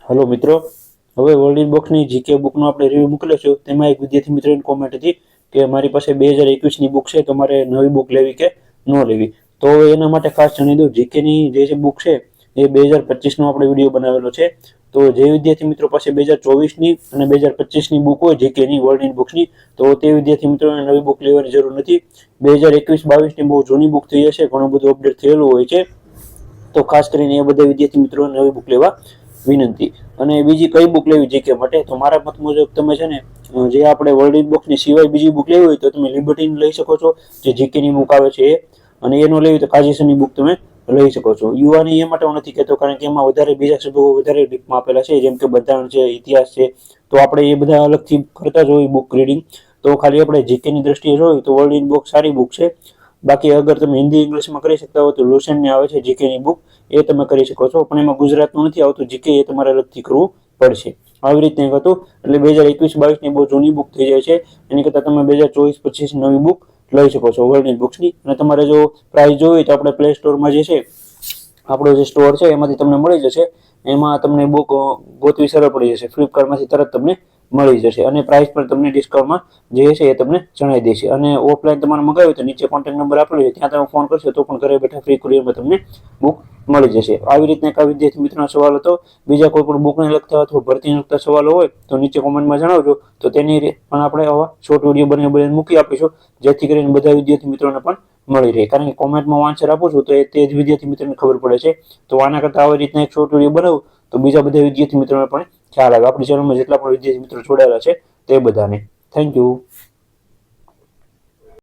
Hello मित्रों, હવે world બોક્સની જીકે બુકનો આપણે રિવ્યુ મૂકેલો છે। તેમાં એક વિદ્યાર્થી મિત્રોની કોમેન્ટ હતી કે મારી પાસે 2021ની બુક છે, તો મારે નવી બુક લેવી કે ન લેવી। તો એના માટે ખાસ જણાવી દઉં, જીકેની જે બુક છે એ 2025નો આપણે વિડીયો બનાવેલો છે। તો જે વિદ્યાર્થી મિત્રો પાસે 2024ની અને 2025ની બુક હોય જીકેની વર્લ્ડ બુક્સની, તો તે વિદ્યાર્થી મિત્રોને નવી બુક લેવાની જરૂર નથી। 2021-22ની બહુ જૂની બુક થઈ જશે, ઘણું બધું અપડેટ થયેલું હોય છે। તો ખાસ કરીને એ બધા વિદ્યાર્થી મિત્રોને નવી બુક લેવા વિનંતી। અને બીજી કઈ બુક લેવી જીકે માટે, તો મારા મત મુજબ તમે છે ને જે આપણે વર્લ્ડ બોક્સની સિવાય બીજી બુક લેવી હોય તો તમે લિબર્ટીની લઈ શકો છો, જે જીકેની બુક આવે છે એ। અને એનો લેવી તો કાઝીસની બુક તમે લઈ શકો છો। યુવાની એ માટે હું નથી કહેતો, કારણ કે એમાં વધારે બીજા શબ્દો વધારે ડીપમાં આપેલા છે, જેમ કે બંધારણ છે, ઇતિહાસ છે। તો આપણે એ બધા અલગથી કરતા જ હોય બુક રીડિંગ। તો ખાલી આપણે જીકેની દ્રષ્ટિએ જોઈએ તો વર્લ્ડ બુક સારી બુક છે। બાકી અગર તમે હિન્દી ઇંગ્લિશમાં કરી શકતા હો તો લુસેનની આવે છે જીકેની બુક, એ તમે કરી શકો છો। પણ એમાં ગુજરાતનું નથી આવતું જીકે, એ તમારે અલગથી કરવું પડશે। આવી રીતે હતું, એટલે 2021-22ની બહુ જૂની બુક થઈ જાય છે। એની કરતાં તમે 2024-25 નવી બુક લઈ શકો છો વર્લ્ડ બુક્સની। અને તમારે જો પ્રાઇસ જોવી તો આપણે પ્લે સ્ટોરમાં જે છે, આપણો જે સ્ટોર છે એમાંથી તમને મળી જશે। એમાં તમને બુક ગોતવી સરળ પડી જશે, ફ્લિપકાર્ટમાંથી તરત તમને મળી જશે। અને પ્રાઇસ પણ તમને ડિસ્કાઉન્ટમાં જે છે એ તમને જણાવી દેશે। અને ઓફલાઈન તમારે મગાવ્યું તો નીચે કોન્ટેક્ટ નંબર આપેલો છે, ત્યાં તમે ફોન કરશો તો પણ ઘરે બેઠા ફ્રી કુરિયરમાં તમને બુક મળી જશે। આવી રીતના એક વિદ્યાર્થી મિત્રનો સવાલ હતો। બીજા કોઈ પણ બુકને લગતા અથવા ભરતીને લગતા સવાલો હોય તો નીચે કોમેન્ટમાં જણાવજો, તો તેની પણ આપણે આવા શોર્ટ વિડીયો બનાવીને મૂકી આપીશું, જેથી કરીને બધા વિદ્યાર્થી મિત્રોને પણ મળી રહે। કારણ કે કોમેન્ટમાં આન્સર આપું છું તો તે જ વિદ્યાર્થી મિત્રોને ખબર પડે છે। તો આના કરતાં આવી રીતના એક શોર્ટ વિડીયો બનાવું તો બીજા બધા વિદ્યાર્થી મિત્રોને પણ ખ્યાલ આવે। આપણી ચેનલમાં જેટલા પણ વિદ્યાર્થી મિત્રો જોડાયેલા છે તે બધાને થેન્ક યુ।